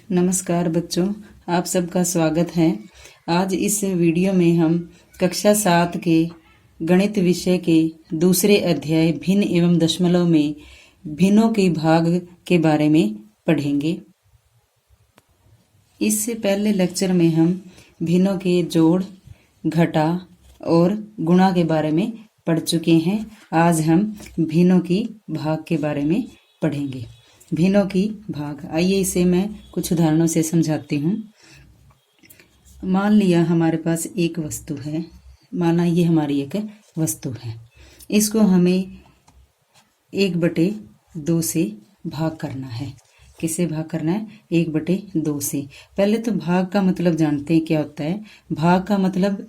नमस्कार बच्चों, आप सबका स्वागत है। आज इस वीडियो में हम कक्षा 7 के गणित विषय के दूसरे अध्याय भिन्न एवं दशमलव में भिन्नों के भाग के बारे में पढ़ेंगे। इससे पहले लेक्चर में हम भिन्नों के जोड़, घटा और गुणा के बारे में पढ़ चुके हैं। आज हम भिन्नों की भाग के बारे में पढ़ेंगे। भिन्नों की भाग, आइए इसे मैं कुछ उदाहरणों से समझाती हूँ। मान लिया हमारे पास एक वस्तु है, माना ये हमारी एक वस्तु है। इसको हमें 1/2 से भाग करना है। किसे भाग करना है? 1/2 से। पहले तो भाग का मतलब जानते हैं क्या होता है। भाग का मतलब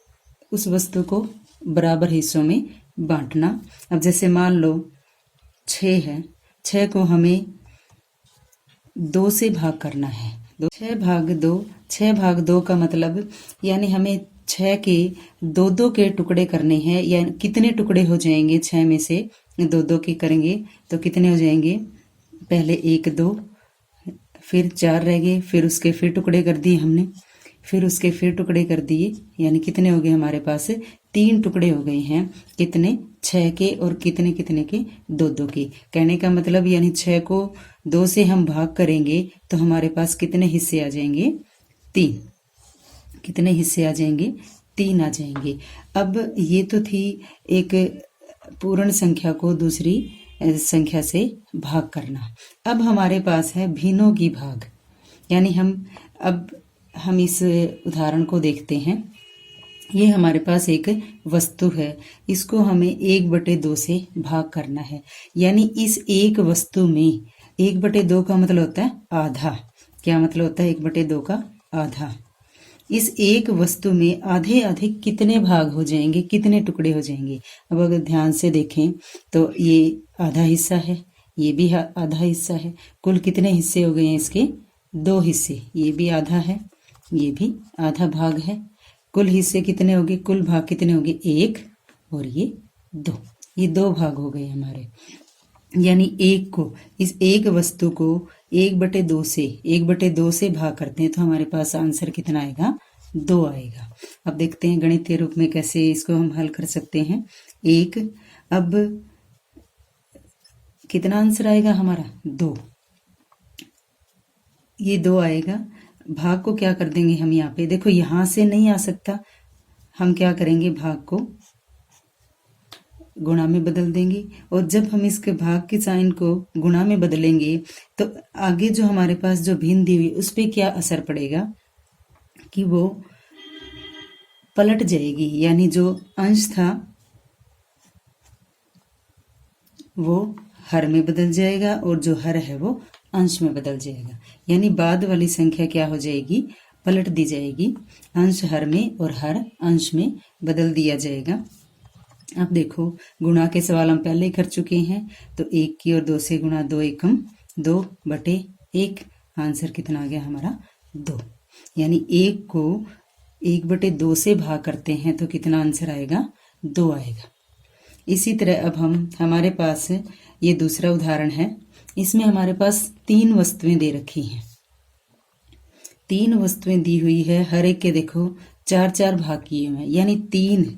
उस वस्तु को बराबर हिस्सों में बांटना। अब जैसे मान लो 6 है, 6 को हमें 2 से भाग करना है। 6 भाग 2 का मतलब यानी हमें 6 के 2 के टुकड़े करने हैं। या कितने टुकड़े हो जाएंगे? 6 में से 2 के करेंगे तो कितने हो जाएंगे? पहले 1 2, फिर 4 रह गए, फिर उसके फिर टुकड़े कर दिए हमने, फिर उसके फिर टुकड़े कर दिए, यानी कितने हो गए हमारे पास? 3 टुकड़े हो गए हैं। कितने? 6 के और कितने कितने के? 2 के। कहने का मतलब यानी 6 को 2 से हम भाग करेंगे तो हमारे पास कितने हिस्से आ जाएंगे? 3। कितने हिस्से आ जाएंगे? 3 आ जाएंगे। अब ये तो थी एक पूर्ण संख्या को दूसरी संख्या से भाग करना। अब हमारे पास है भिन्नों की भाग, यानी हम इस उदाहरण को देखते हैं। ये हमारे पास एक वस्तु है, इसको हमें 1/2 से भाग करना है। यानी इस एक वस्तु में 1/2 का मतलब होता है आधा। क्या मतलब होता है 1/2 का? आधा। इस एक वस्तु में आधे आधे कितने भाग हो जाएंगे? कितने टुकड़े हो जाएंगे? अब अगर ध्यान से देखें तो ये आधा हिस्सा है, ये भी आधा हिस्सा है। कुल कितने हिस्से हो गए हैं इसके? 2 हिस्से। ये भी आधा है, ये भी आधा भाग है। कुल हिस्से कितने हो गए? कुल भाग कितने हो गए? 1 और ये 2। ये 2 भाग हो गए हमारे। यानी इस एक वस्तु को 1/2 से भाग करते हैं तो हमारे पास आंसर कितना आएगा? 2 आएगा। अब देखते हैं गणितीय रूप में कैसे इसको हम हल कर सकते हैं। अब कितना आंसर आएगा हमारा? 2। ये 2 आएगा। भाग को क्या कर देंगे हम? यहाँ पे देखो, यहां से नहीं आ सकता, हम क्या करेंगे? भाग को गुणा में बदल देंगे। और जब हम इसके भाग के साइन को गुणा में बदलेंगे तो आगे जो हमारे पास जो भिन्न दी हुई उस पर क्या असर पड़ेगा कि वो पलट जाएगी। यानी जो अंश था वो हर में बदल जाएगा और जो हर है वो अंश में बदल जाएगा। यानी बाद वाली संख्या क्या हो जाएगी? पलट दी जाएगी। अंश हर में और हर अंश में बदल दिया जाएगा। अब देखो, गुणा के सवाल हम पहले ही कर चुके हैं। तो 1 की और 2 से गुणा, 2 एकम 2/1। आंसर कितना आ गया हमारा? 2। यानी 1 को 1/2 से भाग करते हैं तो कितना आंसर आएगा? 2 आएगा। इसी तरह अब हमारे पास ये दूसरा उदाहरण है। इसमें हमारे पास 3 वस्तुएं दे रखी हैं। 3 वस्तुएं दी हुई है, हर एक के देखो 4-4 भाग किए हुए हैं। यानी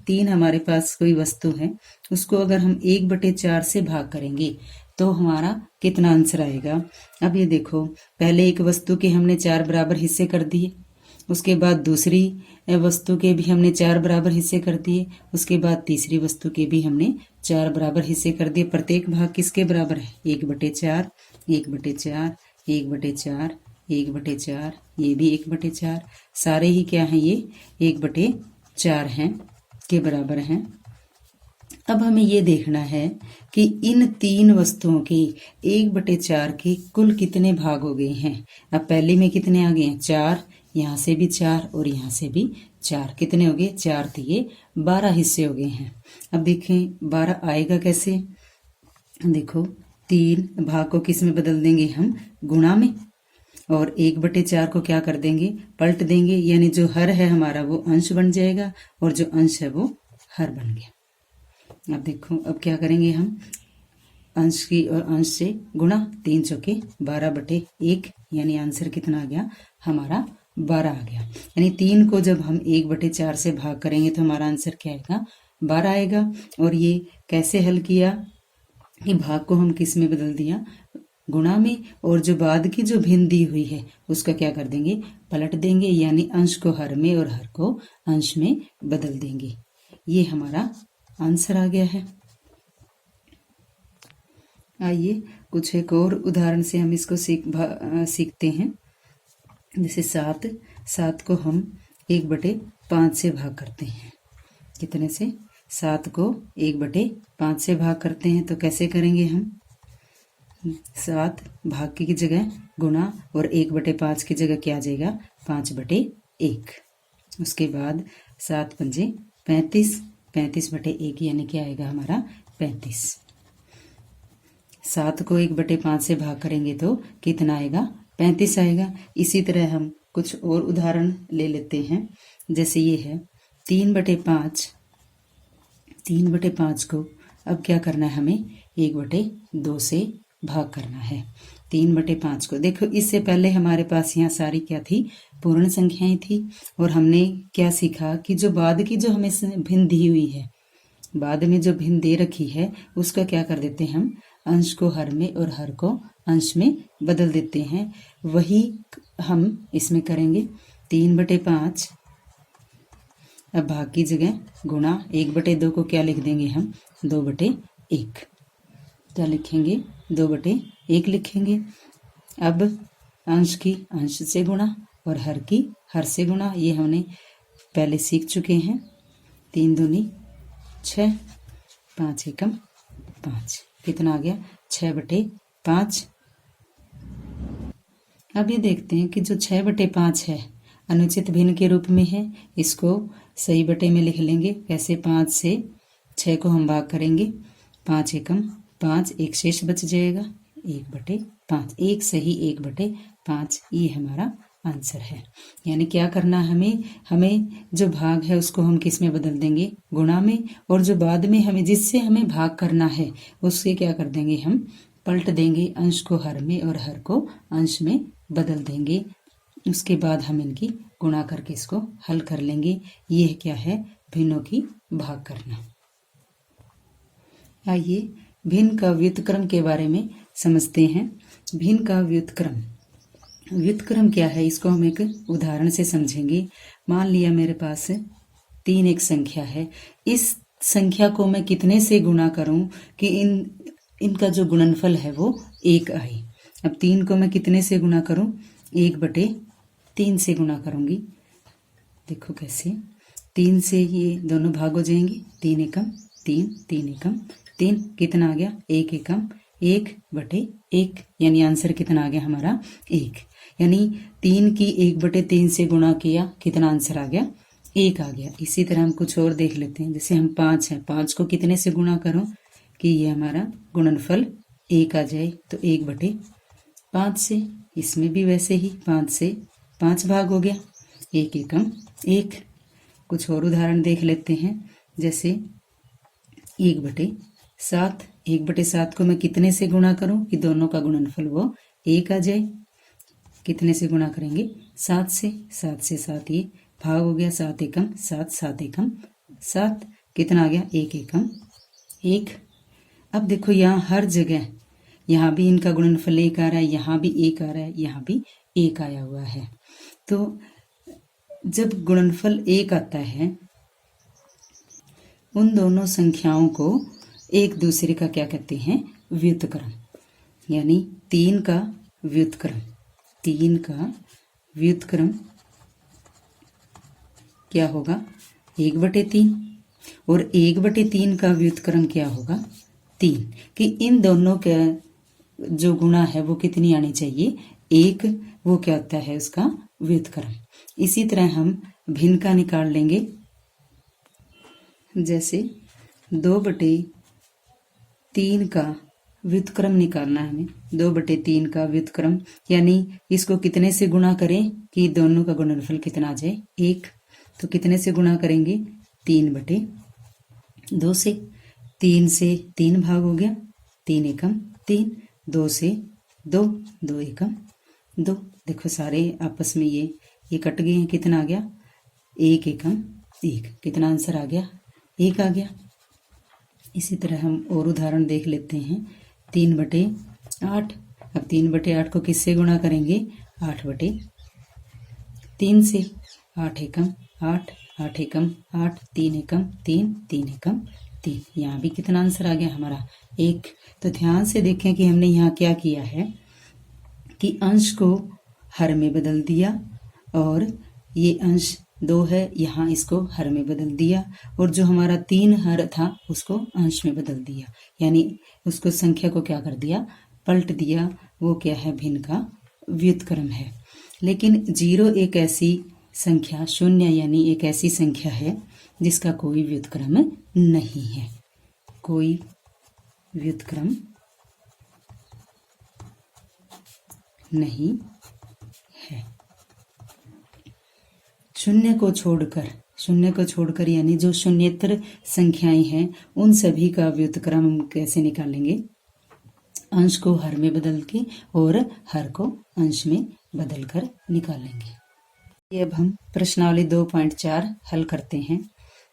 3 हमारे पास कोई वस्तु है, उसको अगर हम 1/4 से भाग करेंगे तो हमारा कितना आंसर आएगा? अब ये देखो, पहले एक वस्तु के हमने 4 बराबर हिस्से कर दिए, उसके बाद दूसरी वस्तु के भी हमने 4 बराबर हिस्से कर दिए, उसके बाद तीसरी वस्तु के भी हमने 4 बराबर हिस्से कर दिए। प्रत्येक भाग किसके बराबर है? 1/4, 1/4, 1/4, 1/4, ये भी 1/4। सारे ही क्या हैं? ये 1/4 हैं, के बराबर हैं। अब हमें ये देखना है कि इन 3 वस्तुओं के 1/4 के कुल कितने भाग हो गए हैं। अब पहले में कितने आ गए हैं? 4, यहाँ से भी 4 और यहाँ से भी 4। कितने हो गए? 4 दिए 12 हिस्से हो गए हैं। अब देखें 12 आएगा कैसे? देखो, 3 भाग को किस में बदल देंगे हम? गुणा में। और 1/4 को क्या कर देंगे? पलट देंगे। यानी जो हर है हमारा वो अंश बन जाएगा और जो अंश है वो हर बन गया। अब देखो, अब क्या करेंगे हम? अंश की और अंश से गुणा, 3 चौके 12/1। यानी आंसर कितना आ गया हमारा 12 आ गया। यानी 3 को जब हम 1/4 से भाग करेंगे तो हमारा आंसर क्या आएगा 12 आएगा। और ये कैसे हल किया कि भाग को हम किस में बदल दिया गुणा में, और जो बाद की जो भिन्न दी हुई है उसका क्या कर देंगे पलट देंगे, यानी अंश को हर में और हर को अंश में बदल देंगे। ये हमारा आंसर आ गया है। आइए कुछ एक और उदाहरण से हम इसको सीखते हैं। जैसे 7 को हम 1/5 से भाग करते हैं। कितने से 7 को 1/5 से भाग करते हैं, तो कैसे करेंगे हम 7 भाग की जगह गुणा और 1/5 की जगह क्या आ जाएगा 5/1। उसके बाद 7 पंजे 35, 35/1 यानी क्या आएगा हमारा 35। 7 को 1/5 से भाग करेंगे तो कितना आएगा 35 आएगा। इसी तरह हम कुछ और उदाहरण ले लेते हैं। जैसे ये है 3/5, 3/5 को अब क्या करना है हमें 1/2 से भाग करना है। 3/5 को देखो, इससे पहले हमारे पास यहाँ सारी क्या थी पूर्ण संख्याएं थी, और हमने क्या सीखा कि जो बाद की जो हमें भिन्न दी हुई है, बाद में जो भिन्न दे रखी है उसका क्या कर देते हैं हम अंश को हर में और हर को अंश में बदल देते हैं। वही हम इसमें करेंगे 3/5 अब भाग की जगह गुणा 1/2 को क्या लिख देंगे हम 2/1। क्या लिखेंगे 2/1 लिखेंगे। अब अंश की अंश से गुणा और हर की हर से गुणा, ये हमने पहले सीख चुके हैं। 3 दूनी 6, 5 एकम 5, कितना आ गया 6/5। अब ये देखते हैं कि जो 6/5 है अनुचित भिन्न के रूप में है, इसको सही बटे में लिख लेंगे। कैसे 5 से 6 को हम भाग करेंगे, 5 एकम 5, एक शेष बच जाएगा 1/5, एक सही 1/5, ये हमारा आंसर है। यानी क्या करना हमें जो भाग है उसको हम किस में बदल देंगे गुणा में, और जो बाद में हमें जिससे हमें भाग करना है उससे क्या कर देंगे हम पलट देंगे, अंश को हर में और हर को अंश में बदल देंगे। उसके बाद हम इनकी गुणा करके इसको हल कर लेंगे। ये क्या है भिन्नों की भाग करना। आइए भिन्न का व्युत्क्रम के बारे में समझते हैं। भिन्न का व्युत्क्रम, व्युत्क्रम क्या है इसको हम एक उदाहरण से समझेंगे। मान लिया मेरे पास 3 एक संख्या है, इस संख्या को मैं कितने से गुणा करूं कि इनका जो गुणनफल है वो 1 आए। अब 3 को मैं कितने से गुणा करूं 1/3 से गुणा करूंगी। देखो कैसे 3 से ये दोनों भाग हो जाएंगे, 3 एकम 3, 3 एकम 3, कितना आ गया 1 एकम 1/1, यानी आंसर कितना आ गया हमारा 1। यानी 3 की 1/3 से गुणा किया, कितना आंसर आ गया 1 आ गया। इसी तरह हम कुछ और देख लेते हैं। जैसे हम 5 है, 5 को कितने से गुणा करो कि ये हमारा गुणनफल 1 आ जाए, तो 1/5 से। इसमें भी वैसे ही 5 से 5 भाग हो गया, 1 एकम 1। कुछ और उदाहरण देख लेते हैं। जैसे 1/7, 1/7 को मैं कितने से गुणा करूं कि दोनों का गुणनफल वो 1 आ जाए, कितने से गुणा करेंगे 7 से। 7 से 7 ये भाग हो गया, 7 एकम 7, 7 एकम 7, कितना आ गया 1 एकम 1। अब देखो यहाँ हर जगह, यहाँ भी इनका गुणनफल 1 आ रहा है, यहाँ भी 1 आ रहा है, यहाँ भी 1 आया हुआ है। तो जब गुणनफल 1 आता है, उन दोनों संख्याओं को एक दूसरे का क्या कहते हैं व्युत्क्रम, यानी 3 का व्युत्क्रम। 3 का व्युत्क्रम क्या होगा 1/3, और 1/3 का व्युत्क्रम क्या होगा 3, कि इन दोनों का जो गुणा है वो कितनी आनी चाहिए 1, वो क्या होता है उसका व्युत्क्रम। इसी तरह हम भिन्न का निकाल लेंगे। जैसे 2/3 का व्युत्क्रम निकालना है हमें, 2/3 का व्युत्क्रम, यानी इसको कितने से गुणा करें कि दोनों का गुणनफल कितना आ जाए 1। तो कितने से गुणा करेंगे 3/2 से। 3 से 3 भाग हो गया, 3 एकम 3, 2 से 2, 2 एकम 2। देखो सारे आपस में ये कट गए हैं, कितना आ गया 1 एकम 1, कितना आंसर आ गया 1 आ गया। इसी तरह हम और उदाहरण देख लेते हैं 3/8। अब 3/8 को किससे गुणा करेंगे 8/3 से। 8 एकम 8, 8 एकम 8, 3 एकम 3, 3 एकम 3। यहाँ भी कितना आंसर आ गया हमारा 1। तो ध्यान से देखें कि हमने यहाँ क्या किया है कि अंश को हर में बदल दिया, और ये अंश 2 है, यहाँ इसको हर में बदल दिया, और जो हमारा 3 हर था उसको अंश में बदल दिया, यानी उसको संख्या को क्या कर दिया पलट दिया। वो क्या है भिन्न का व्युत्क्रम है। लेकिन 0 एक ऐसी संख्या, 0 यानी एक ऐसी संख्या है जिसका कोई व्युत्क्रम नहीं है, कोई व्युत्क्रम नहीं है। 0 को छोड़कर यानी जो शून्येतर संख्याएं हैं उन सभी का व्युत्क्रम हम कैसे निकालेंगे, अंश को हर में बदल के और हर को अंश में बदल कर निकालेंगे। ये अब हम प्रश्नावली 2.4 हल करते हैं।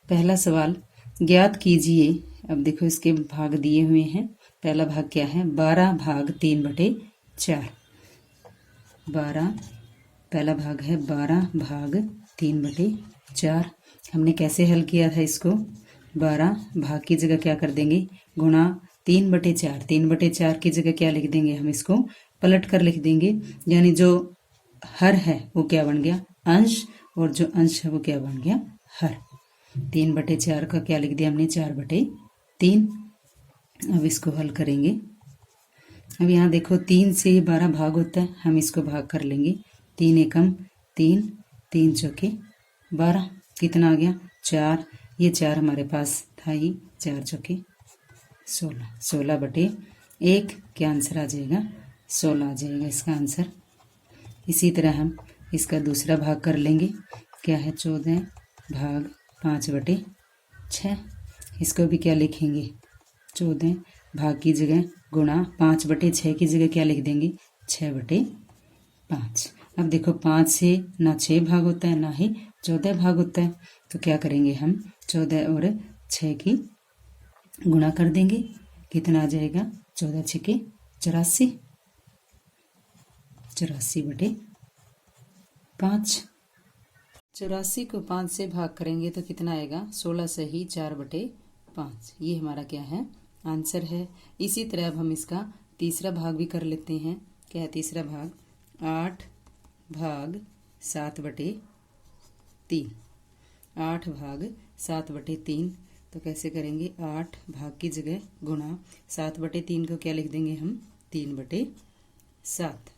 पहला सवाल, ज्ञात कीजिए। अब देखो इसके भाग दिए हुए हैं। पहला भाग क्या है 12 भाग 3/4। 12 पहला भाग है 12 भाग 3/4। हमने कैसे हल किया था इसको, 12 भाग की जगह क्या कर देंगे गुणा 3/4। 3/4 की जगह क्या लिख देंगे हम इसको पलट कर लिख देंगे, यानी जो हर है वो क्या बन गया अंश, और जो अंश है वो क्या बन गया हर। 3/4 का क्या लिख दिया हमने 4/3। अब इसको हल करेंगे। अब यहाँ देखो 3 से 12 भाग होता है, हम इसको भाग कर लेंगे। 3 एकम 3, 3 चौके 12, कितना आ गया 4। ये 4 हमारे पास था ही, 4 चौके 16, 16/1 क्या आंसर आ जाएगा 16 आ जाएगा इसका आंसर। इसी तरह हम इसका दूसरा भाग कर लेंगे, क्या है 14 भाग 5/6। इसको भी क्या लिखेंगे 14 भाग की जगह गुणा 5/6 की जगह क्या लिख देंगे 6/5। अब देखो 5 से ना 6 भाग होता है ना ही 14 भाग होता है, तो क्या करेंगे हम 14 और 6 की गुणा कर देंगे, कितना आ जाएगा 14 छके 84, 84/5। 84 को 5 से भाग करेंगे तो कितना आएगा 16 सही 4/5। ये हमारा क्या है आंसर है। इसी तरह अब हम इसका तीसरा भाग भी कर लेते हैं। क्या है तीसरा भाग 8 भाग 7/3। 8 भाग 7/3 तो कैसे करेंगे 8 भाग की जगह गुणा 7/3 को क्या लिख देंगे हम 3/7।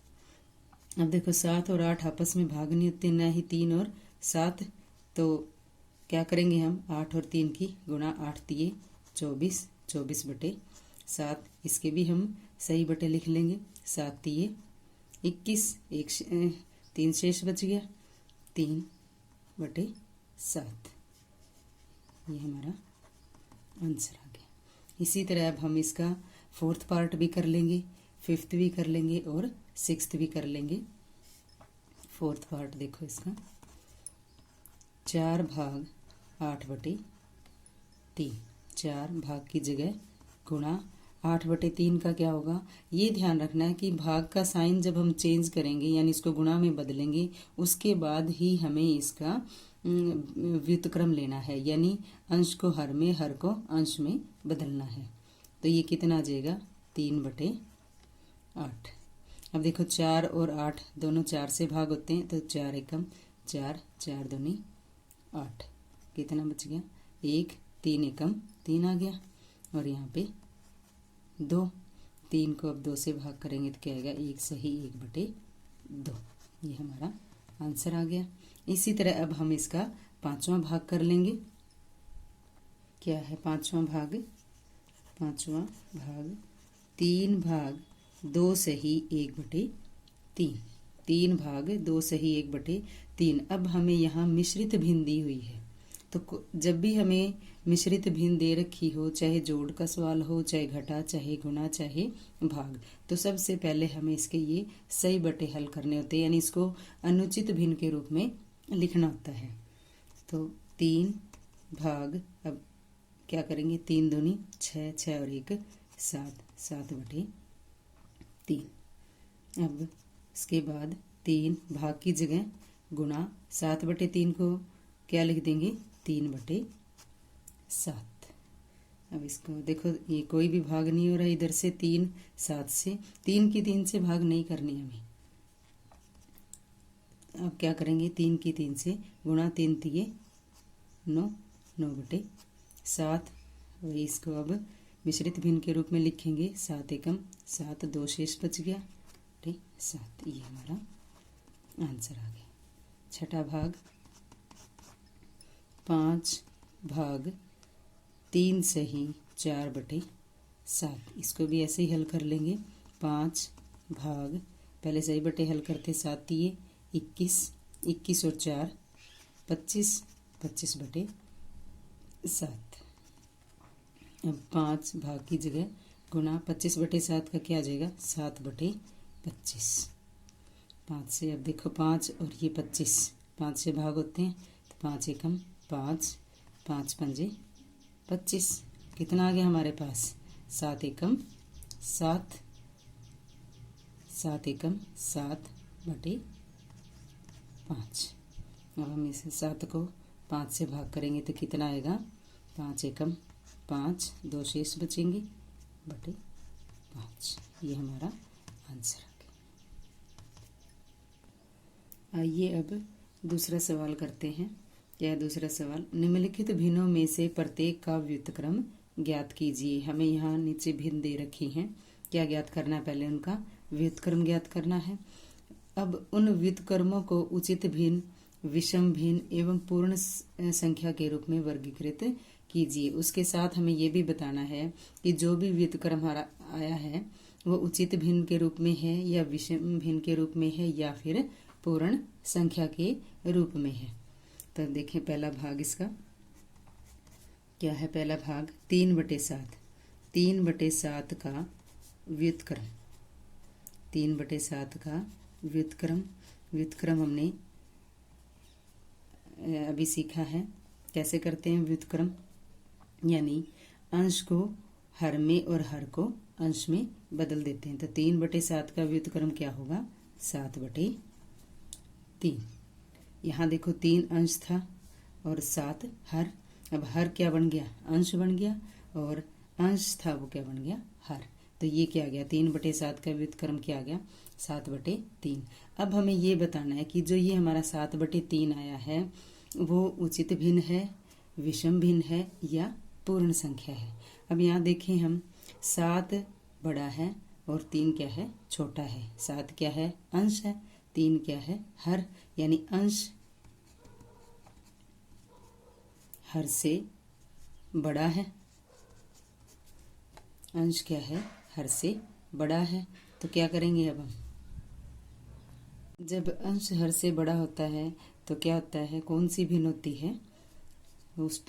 अब देखो 7 और 8 आपस में भाग नहीं होते, ना ही 3 और 7, तो क्या करेंगे हम 8 और 3 की गुणा 8 तिये 24, 24/7। इसके भी हम सही बटे लिख लेंगे, 7 तिये 21, 3 शेष बच गया 3/7। ये हमारा आंसर आ गया। इसी तरह अब हम इसका 4th पार्ट भी कर लेंगे, 5th भी कर लेंगे और 6th भी कर लेंगे। 4th पार्ट देखो इसका 4 भाग 8/3। 4 भाग की जगह गुणा 8/3 का क्या होगा, ये ध्यान रखना है कि भाग का साइन जब हम चेंज करेंगे यानी इसको गुणा में बदलेंगे उसके बाद ही हमें इसका व्युत्क्रम लेना है, यानी अंश को हर में हर को अंश में बदलना है। तो ये कितना आ जाएगा 3/8। अब देखो 4 और 8 दोनों 4 से भाग होते हैं, तो 4 एकम 4, 4 दूनी 8, कितना बच गया 1, 3 एकम 3 आ गया, और यहाँ पे 2, 3 को अब 2 से भाग करेंगे तो क्या आएगा 1 सही 1/2। ये हमारा आंसर आ गया। इसी तरह अब हम इसका 5वां भाग कर लेंगे। क्या है 5वां भाग 3 भाग 2 सही 1/3। 3 भाग 2 सही 1/3। अब हमें यहाँ मिश्रित भिन्न दी हुई है, तो जब भी हमें मिश्रित भिन्न दे रखी हो, चाहे जोड़ का सवाल हो, चाहे घटा, चाहे गुणा, चाहे भाग, तो सबसे पहले हमें इसके ये सही बटे हल करने होते हैं, यानी इसको अनुचित भिन्न के रूप में लिखना होता है। तो 3 भाग, अब क्या करेंगे, 3 दूनी 6, 6 और 1 7, 7/3। अब इसके बाद 3 भाग की जगह गुणा, 7/3 को क्या लिख देंगे, 3/7। अब इसको देखो, ये कोई भी भाग नहीं हो रहा इधर से, 3 7 से, 3 की 3 से भाग नहीं करनी हमें। अब क्या करेंगे, 3 की 3 से गुणा, 3 3 9, 9/7। वही इसको अब मिश्रित भिन्न के रूप में लिखेंगे, 7 एकम 7, 2 शेष बच गया, ठीक 7। ये हमारा आंसर आ गया। छठा भाग, 5 भाग 3 सही 4/7। इसको भी ऐसे ही हल कर लेंगे। 5 भाग, पहले सही बटे हल करते, 7 3 21, 21 और 4 25, 25/7। अब 5 भाग की जगह गुणा, 25/7 का क्या आ जाएगा, 7/25। 5 से, अब देखो 5 और ये 25, 5 से भाग होते हैं, तो 5 एकम 5, 5 पंजे 25। कितना आ गया हमारे पास, 7 एकम 7, 7 एकम 7/5। अब हम इसे 7 को 5 से भाग करेंगे तो कितना आएगा, 5 एकम 5, 2 शेष बचेंगे /5। ये हमारा आंसर आ गया। आइए अब दूसरा सवाल करते हैं। यह दूसरा सवाल, निम्नलिखित भिन्नों में से प्रत्येक का व्युत्क्रम ज्ञात कीजिए। हमें यहाँ नीचे भिन्न दे रखी हैं, क्या ज्ञात करना है, पहले उनका व्युत्क्रम ज्ञात करना है। अब उन व्युत्क्रमों को उचित भिन्न, विषम भिन्न एवं पूर्ण संख्या के रूप में वर्गीकृत कीजिए। उसके साथ हमें ये भी बताना है कि जो भी व्युत्क्रम हमारा आया है वो उचित भिन्न के रूप में है या विषम भिन्न के रूप में है या फिर पूर्ण संख्या के रूप में है। तो देखें पहला भाग इसका क्या है। पहला भाग 3/7, 3/7 का व्युत्क्रम, 3/7 का व्युत्क्रम। व्युत्क्रम हमने अभी सीखा है कैसे करते हैं व्युत्क्रम, यानी अंश को हर में और हर को अंश में बदल देते हैं। तो 3/7 का व्युत्क्रम क्या होगा, 7/3। यहाँ देखो 3 अंश था और 7 हर। अब हर क्या बन गया, अंश बन गया, और अंश था वो क्या बन गया, हर। तो ये क्या आ गया, 3/7 का व्युत्क्रम क्या आ गया, 7/3। अब हमें ये बताना है कि जो ये हमारा 7/3 आया है वो उचित भिन्न है, विषम भिन्न है या पूर्ण संख्या है। अब यहाँ देखें हम, 7 बड़ा है और 3 क्या है, छोटा है। 7 क्या है, अंश है, 3 क्या है, हर, यानी अंश हर से बड़ा है, अंश क्या है, हर से बड़ा है। तो क्या करेंगे अब हम, जब अंश हर से बड़ा होता है तो क्या होता है, कौन सी भिन्न होती है उस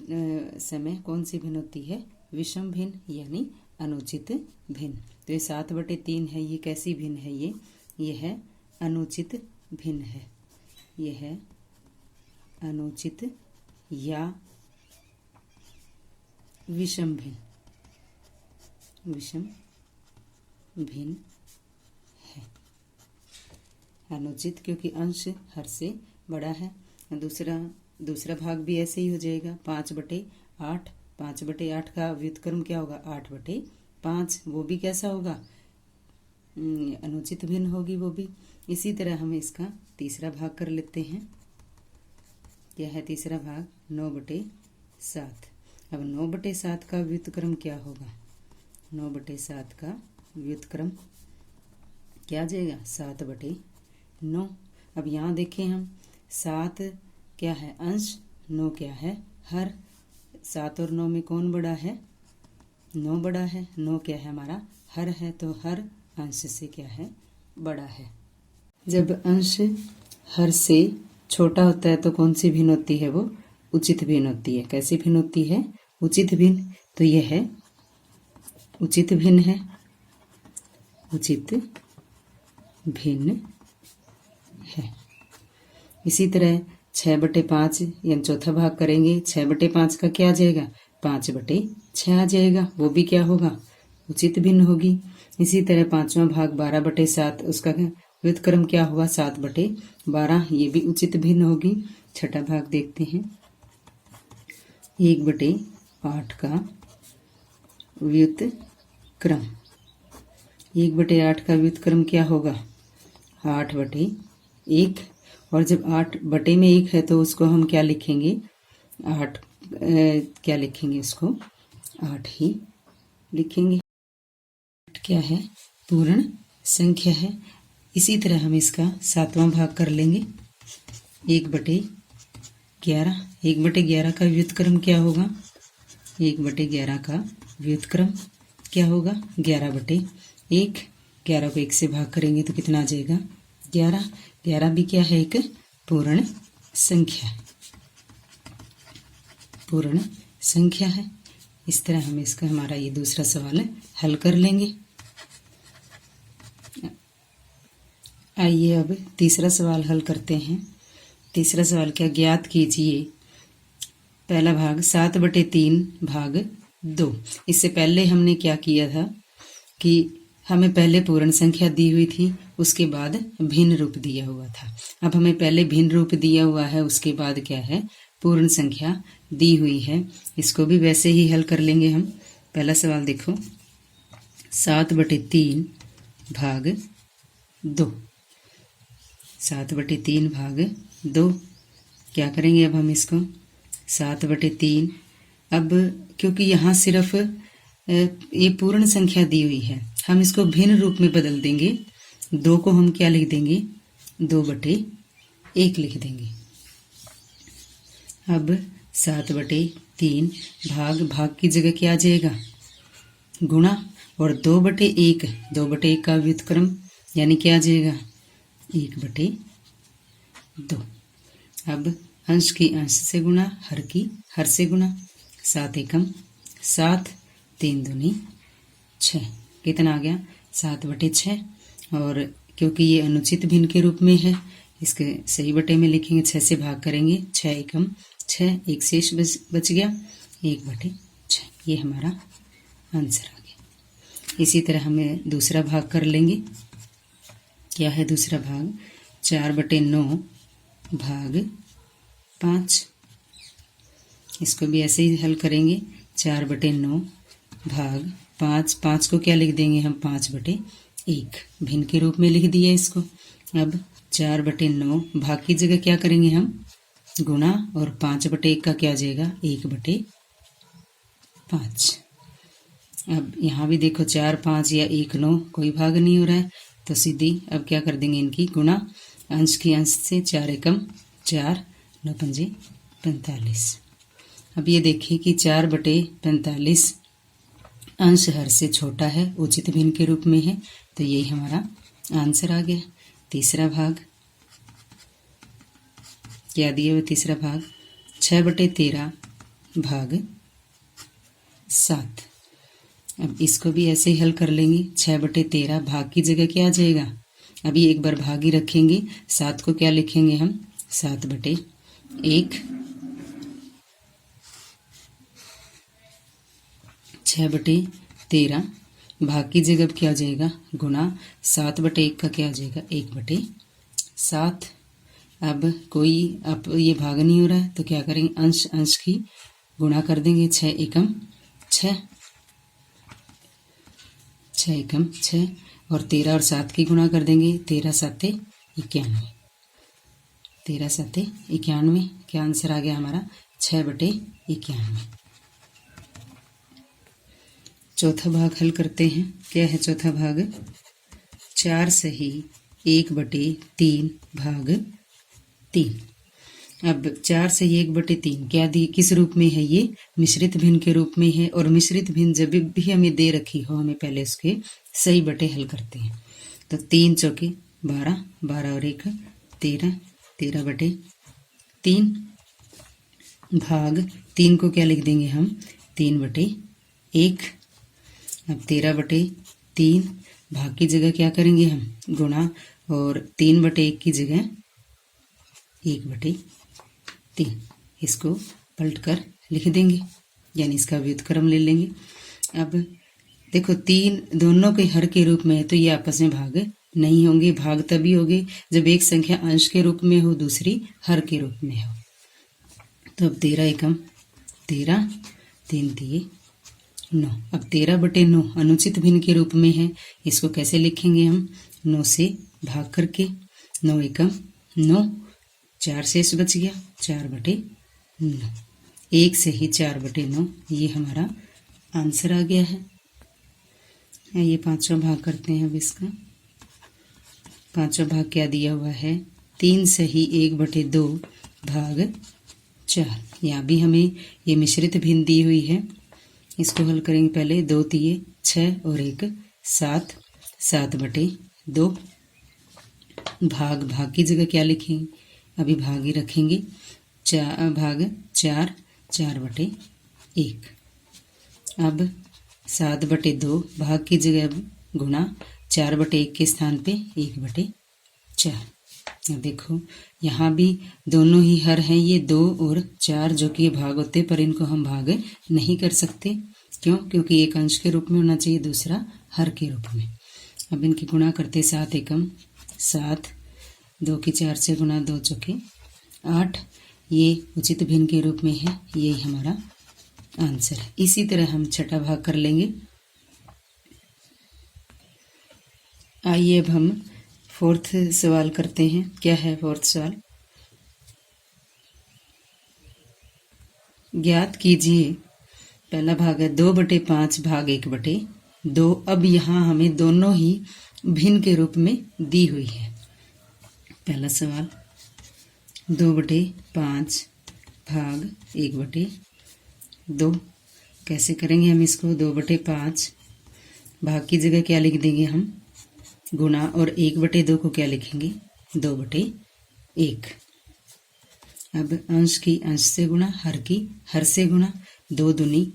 समय, कौन सी भिन्न होती है, विषम भिन्न यानी अनुचित भिन्न। तो ये 7/3 है, ये कैसी भिन्न है, ये है अनुचित भिन्न है, ये है अनुचित या विषम भिन्न, विषम भिन्न है। अनुचित क्योंकि अंश हर से बड़ा है। दूसरा भाग भी ऐसे ही हो जाएगा, 5/8, 5/8 का व्युत्क्रम क्या होगा, 8/5। वो भी कैसा होगा, अनुचित भिन्न होगी वो भी। इसी तरह हम इसका तीसरा भाग कर लेते हैं। क्या है तीसरा भाग, 9/7। अब 9/7 का व्युत्क्रम क्या होगा, 9/7 का व्युत्क्रम क्या आ जाएगा, 7/9। अब यहाँ देखें हम, 7 क्या है, अंश, 9 क्या है, हर। 7 और 9 में कौन बड़ा है, 9 बड़ा है। 9 क्या है हमारा, हर है, तो हर अंश से क्या है, बड़ा है। जब अंश हर से छोटा होता है तो कौन सी भिन्न होती है, वो उचित भिन्न होती है। कैसे भिन्न होती है? उचित भिन्न। तो यह है उचित भिन्न है, उचित भिन्न है। इसी तरह 6/5 यानी चौथा भाग करेंगे, 6/5 का क्या आ जाएगा? 5/6 आ जाएगा, वो भी क्या होगा? उचित भिन्न होगी। इसी तरह 5वां भाग 12/7, उसका व्युत्क्रम क्या हुआ? 7/12, ये भी उचित भिन्न होगी। छठा भाग देखते हैं, 1/8 का व्युत्क्रम। 1/8 का व्युत्क्रम क्या होगा? 8/1। और जब 8/1 है तो उसको हम क्या लिखेंगे? 8 क्या लिखेंगे इसको? 8 ही लिखेंगे। 8 क्या है? पूर्ण संख्या है। इसी तरह हम इसका 7वां भाग कर लेंगे, 1/11। 1/11 का व्युत्क्रम क्या होगा? 1/11 का व्युत्क्रम क्या होगा? 11/1। 11 को 1 से भाग करेंगे तो कितना आ जाएगा? 11। 11 भी क्या है? एक पूर्ण संख्या, पूर्ण संख्या है। इस तरह हम इसका हमारा ये दूसरा सवाल हल कर लेंगे। आइए अब तीसरा सवाल हल करते हैं। तीसरा सवाल क्या? ज्ञात कीजिए पहला भाग 7/3 भाग 2। इससे पहले हमने क्या किया था कि हमें पहले पूर्ण संख्या दी हुई थी, उसके बाद भिन्न रूप दिया हुआ था। अब हमें पहले भिन्न रूप दिया हुआ है, उसके बाद क्या है? पूर्ण संख्या दी हुई है। इसको भी वैसे ही हल कर लेंगे हम। पहला सवाल देखो, 7/3 भाग 2। 7/3 भाग 2 क्या करेंगे अब हम इसको? 7/3। अब क्योंकि यहाँ सिर्फ ये पूर्ण संख्या दी हुई है, हम इसको भिन्न रूप में बदल देंगे। 2 को हम क्या लिख देंगे? 2/1 लिख देंगे। अब 7/3 भाग की जगह क्या आ जाएगा? गुणा। और 2/1, 2/1 का व्युत्क्रम यानी क्या आ जाएगा? 1/2। अब अंश की अंश से गुणा, हर की हर से गुणा। 7 एकम 7, 3 दूनी 6, कितना आ गया? 7/6। और क्योंकि ये अनुचित भिन्न के रूप में है, इसके सही बटे में लिखेंगे, 6 से भाग करेंगे, 6 एकम 6, एक शेष बच गया, 1/6। ये हमारा आंसर आ गया। इसी तरह हमें दूसरा भाग कर लेंगे। क्या है दूसरा भाग? 4/9 भाग 5। इसको भी ऐसे ही हल करेंगे। 4/9 भाग 5। 5 को क्या लिख देंगे हम? 5/1, भिन्न के रूप में लिख दिया इसको। अब 4/9 भाग की जगह क्या करेंगे हम? गुणा। और 5/1 का क्या आ जाएगा? 1/5। अब यहाँ भी देखो 4, 5 या 1, 9, कोई भाग नहीं हो रहा है, तो सीधी अब क्या कर देंगे? इनकी गुणा। अंश की अंश से 4 एकम 4, 9 पंजे 45। अब ये देखिए कि 4/45 अंश हर से छोटा है, उचित भिन्न के रूप में है, तो यही हमारा आंसर आ गया। तीसरा भाग क्या दिए हुए? तीसरा भाग 6/13 भाग 7। अब इसको भी ऐसे ही हल कर लेंगे। 6/13 भाग की जगह क्या आ जाएगा? अभी एक बार भाग ही रखेंगे। 7 को क्या लिखेंगे हम? 7/1। 6/13 भाग की जगह क्या आ जाएगा? गुणा। 7/1 का क्या आ जाएगा? 1/7। अब ये भाग नहीं हो रहा है, तो क्या करेंगे? अंश अंश की गुणा कर देंगे। 6 एकम 6, 6 एकम 6, और 13 और 7 की गुणा कर देंगे। 13 7 91, 13 7 91। क्या आंसर आ गया हमारा? 6/91। चौथा भाग हल करते हैं। क्या है चौथा भाग? 4 सही 1/3 भाग 3। अब 4 से 1/3 क्या दी? किस रूप में है ये? मिश्रित भिन्न के रूप में है। और मिश्रित भिन्न जब भी हमें दे रखी हो, हमें पहले उसके सही बटे हल करते हैं। तो 3 चौके 12, 12 और 1 13, 13/3। भाग 3 को क्या लिख देंगे हम, 3/1। अब 13/3 भाग की जगह क्या करेंगे हम, गुणा, और 3/1 की जगह 1/3। इसको पलट कर लिख देंगे, यानी इसका व्युत्क्रम ले लेंगे। अब देखो 3 दोनों के हर के रूप में है तो ये आपस में भाग नहीं होंगे। भाग तभी होंगे जब एक संख्या अंश के रूप में हो, दूसरी हर के रूप में हो। तो अब 13 एकम 13, 3 दिए 9। अब 13/9 अनुचित भिन्न के रूप में है, इसको कैसे लिखेंगे हम, 9 से भाग करके। 9 एकम 9, 4 शेष बच गया, 4/9। 1 से ही 4/9, ये हमारा आंसर आ गया है। ये 5वां भाग करते हैं। अब इसका 5वां भाग क्या दिया हुआ है, 3 से ही 1/2 भाग 4। यहाँ भी हमें ये मिश्रित भिन्न दी हुई है, इसको हल करेंगे। पहले 2 तिये 6 और 1 7, 7/2। भाग की जगह क्या लिखेंगे, अभी भाग ही रखेंगे। भाग 4, 4/1। अब 7/2 भाग की जगह अब गुणा, 4/1 के स्थान पे 1/4। देखो यहाँ भी दोनों ही हर हैं, ये 2 और 4 जो कि भाग होते, पर इनको हम भाग नहीं कर सकते। क्यों, क्योंकि एक अंश के रूप में होना चाहिए, दूसरा हर के रूप में। अब इनकी गुणा करते, 7 एकम 7, 2 की 4 से गुणा, 2 चौके 8। ये उचित भिन्न के रूप में है, यही हमारा आंसर है। इसी तरह हम छठा भाग कर लेंगे। आइए अब हम 4th सवाल करते हैं। क्या है 4th सवाल, ज्ञात कीजिए। पहला भाग है 2/5 भाग 1/2। अब यहाँ हमें दोनों ही भिन्न के रूप में दी हुई है। पहला सवाल 2/5 भाग 1/2। कैसे करेंगे हम इसको, 2/5 भाग की जगह क्या लिख देंगे हम, गुणा, और 1/2 को क्या लिखेंगे, 2/1। अब अंश की अंश से गुणा, हर की हर से गुणा, 2 दूनी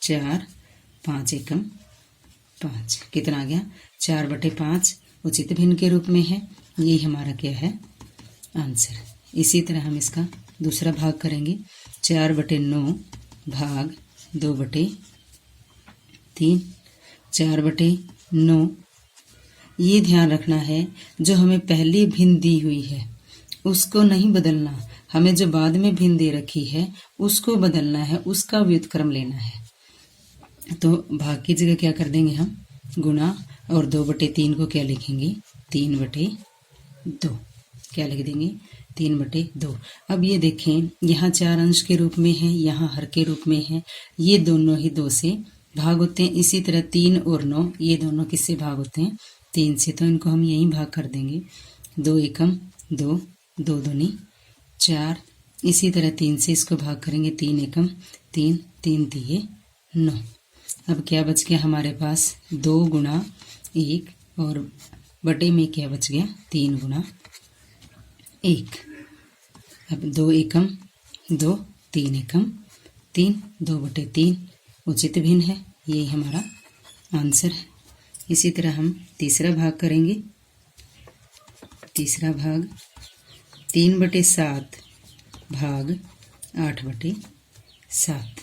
4, 5 एकम 5। कितना आ गया, 4/5 उचित भिन्न के रूप में है, यही हमारा क्या है, आंसर। इसी तरह हम इसका दूसरा भाग करेंगे। 4/9 भाग 2/3। 4/9, ये ध्यान रखना है जो हमें पहली भिन्न दी हुई है उसको नहीं बदलना, हमें जो बाद में भिन्न दे रखी है उसको बदलना है, उसका व्युत्क्रम लेना है। तो भाग की जगह क्या कर देंगे हम, गुणा, और 2/3 को क्या लिखेंगे, 3/2। क्या लिख देंगे, 3/2। अब ये देखें, यहाँ 4 अंश के रूप में है, यहाँ हर के रूप में है, ये दोनों ही 2 से भाग होते हैं। इसी तरह 3 और 9 ये दोनों किससे भाग होते हैं, 3 से, तो इनको हम यहीं भाग कर देंगे। 2 एकम 2, 2 दूनी 4। इसी तरह 3 से इसको भाग करेंगे, 3 एकम 3, 3 दिए 9। अब क्या बच गया हमारे पास, 2 गुणा 1, और बटे में क्या बच गया, 3 गुणा 1। अब 2 एकम 2, 3 एकम 3, 2/3 उचित भिन्न है, यही हमारा आंसर है। इसी तरह हम तीसरा भाग करेंगे। तीसरा भाग 3/7 भाग 8/7।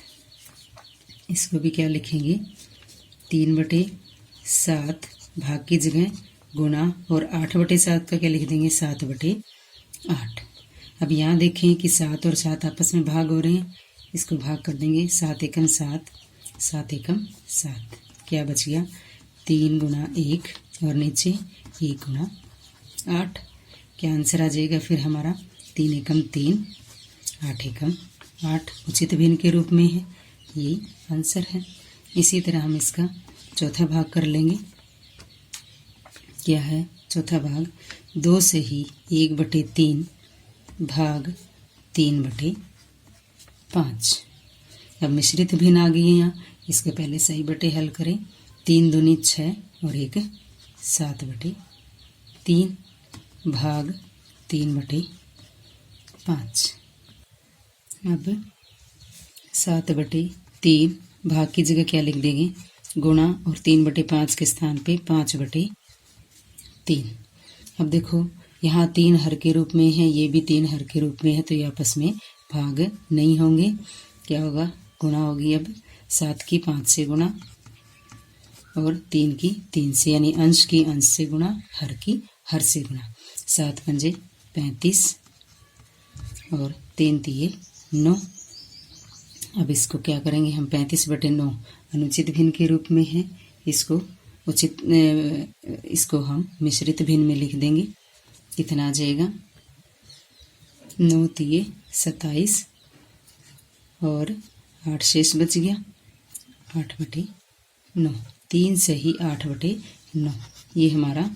इसको भी क्या लिखेंगे, 3/7 भाग की जगह गुणा, और 8/7 का क्या लिख देंगे, 7/8। अब यहाँ देखें कि 7 और 7 आपस में भाग हो रहे हैं, इसको भाग कर देंगे। 7 एकम 7, 7 एकम 7। क्या बच गया, 3 गुणा 1, और नीचे 1 गुणा 8। क्या आंसर आ जाएगा फिर हमारा, 3 एकम 3, 8 एकम 8 उचित भिन्न के रूप में है, ये आंसर है। इसी तरह हम इसका चौथा भाग कर लेंगे। क्या है चौथा भाग, 2 से ही 1/3 भाग 3/5। अब मिश्रित भिन्न आ गई है यहाँ, इसके पहले सही बटे हल करें। 3 दूनी 6 और 1 7/3 भाग 3/5। अब 7/3 भाग की जगह क्या लिख देंगे, गुणा, और 3/5 के स्थान पे 5/3। अब देखो यहाँ 3 हर के रूप में है, ये भी 3 हर के रूप में है, तो ये आपस में भाग नहीं होंगे। क्या होगा, गुणा होगी। अब 7 की 5 से गुणा और 3 की 3 से, यानी अंश की अंश से गुणा, हर की हर से गुणा। 7 पंजे 35 और 3 तिये 9। अब इसको क्या करेंगे हम, 35/9 अनुचित भिन्न के रूप में है, इसको हम मिश्रित भिन्न में लिख देंगे। कितना आ जाएगा, 9 तिये 27 और 8 शेष बच गया, 8/9। 3 सही 8/9, ये हमारा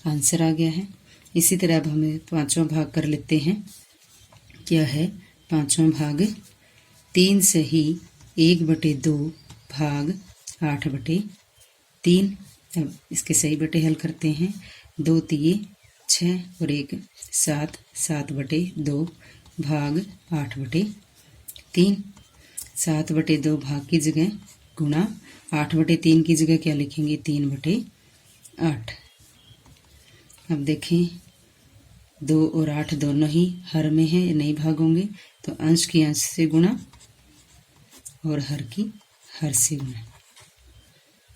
आंसर आ गया है। इसी तरह अब हमें पांचवा भाग कर लेते हैं। क्या है पांचवा भाग, 3 सही 1/2 भाग 8/3। अब इसके सही बटे हल करते हैं। 2 तिये 6 और 1 7, 7/2 भाग 8/3। 7/2 भाग की जगह गुणा, 8/3 की जगह क्या लिखेंगे, 3/8। अब देखें 2 और 8 दोनों ही हर में है, नहीं भाग होंगे, तो अंश की अंश से गुणा और हर की हर से गुणा।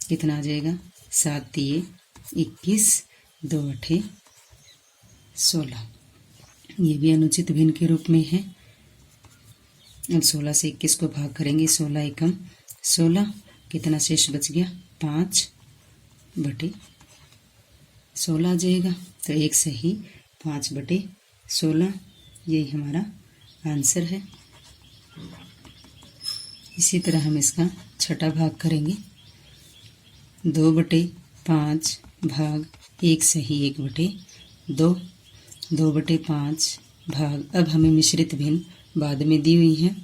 कितना आ जाएगा, 7 तिये 21, 2 8 16। ये भी अनुचित भिन्न के रूप में है। अब 16 से 21 को भाग करेंगे, 16 एकम 16, कितना शेष बच गया, 5/16 आ जाएगा। तो 1 सही 5/16, यही हमारा आंसर है। इसी तरह हम इसका छठा भाग करेंगे। 2/5 भाग 1 सही 1/2, 2/5 भाग, अब हमें मिश्रित भिन्न बाद में दी हुई है,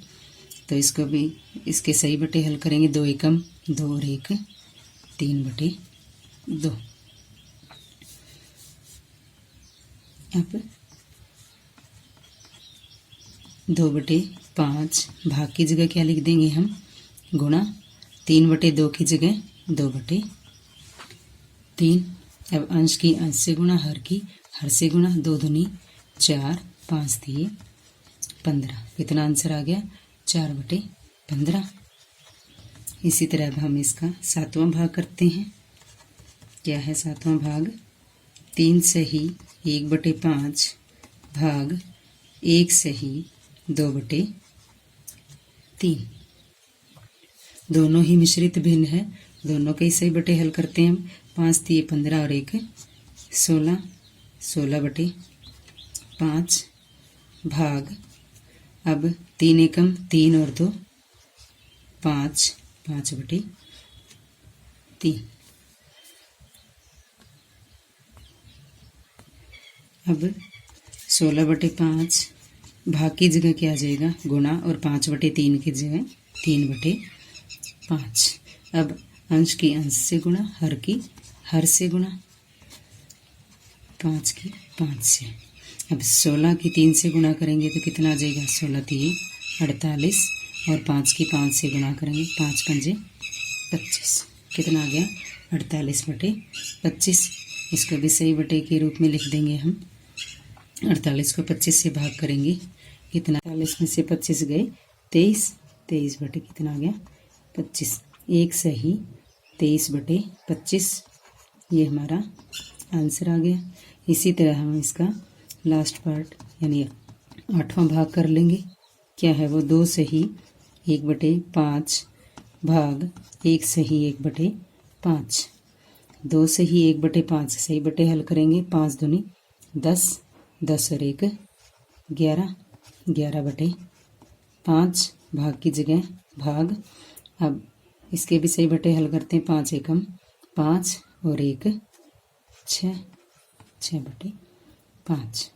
तो इसको भी इसके सही बटे हल करेंगे। 2 एकम 2 और 1 3/2। अब 2/5 भाग की जगह क्या लिख देंगे हम, गुणा, 3/2 की जगह 2/3। अब अंश की अंश से गुणा, हर की हर से गुणा, 2 दूनी 4, 5 तिये 15। कितना आंसर आ गया, 4/15। इसी तरह अब हम इसका सातवां भाग करते हैं। क्या है सातवां भाग, 3 सही 1/5 भाग 1 सही 2/3। दोनों ही मिश्रित भिन्न है, दोनों के ही सही बटे हल करते हैं हम। 5 तिये 15 और 1 16, 16/5 भाग, अब 3 एकम 3 और 2 5, 5/3। अब 16/5 भाग की जगह क्या आ जाएगा, गुणा, और 5/3 की जगह 3/5। अब अंश की अंश से गुणा, हर की हर से गुणा, 5 की 5 से। अब 16 की 3 से गुणा करेंगे तो कितना आ जाएगा, 16 तिये 48 और 5 की 5 से गुणा करेंगे, 5 पंजे 25। कितना आ गया, 48/25। इसको भी सही बटे के रूप में लिख देंगे हम। 48 को 25 से भाग करेंगे, कितना, 48 में से 25 गए 23, 23 बटे कितना आ गया, 25। 1 सही 23/25, ये हमारा आंसर आ गया। इसी तरह हम इसका लास्ट पार्ट यानी 8वां भाग कर लेंगे। क्या है वो, 2 सही 1/5 भाग 1 सही 1/5। 2 सही 1/5 सही बटे हल करेंगे, 5 दूनी 10, 10 और 1 11, 11/5 भाग की जगह भाग। अब इसके भी सही बटे हल करते हैं, 5 एकम 5 और 1 6, 6/5।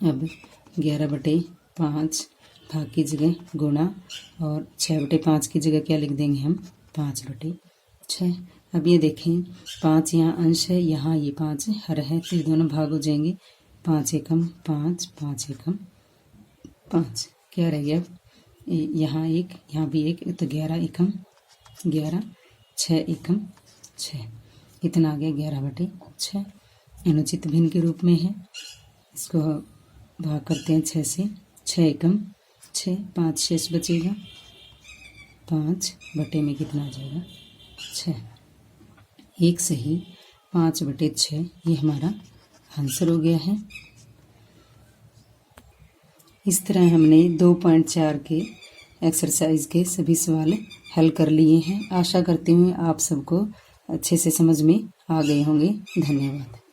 अब 11/5 भाग की जगह गुणा, और 6/5 की जगह क्या लिख देंगे हम, 5/6। अब ये देखें 5 यहाँ अंश है, यहाँ ये 5 हर है, तो दोनों भाग हो जाएंगे। 5 एकम 5, 5 एकम 5, क्या रह गया, यहाँ एक, यहाँ भी एक, तो 11 एकम 11, 6 एकम 6, कितना आ गया 11/6। अनुचित भिन्न के रूप में है, इसको भाग करते हैं 6 से, 6 एकम 6, 5 शेष बचेगा, 5 बटे में कितना आ जाएगा 6, 1 से ही 5/6 ये हमारा आंसर हो गया है। इस तरह हमने 2.4 के एक्सरसाइज के सभी सवाल हल कर लिए हैं। आशा करती हूँ आप सबको अच्छे से समझ में आ गए होंगे। धन्यवाद।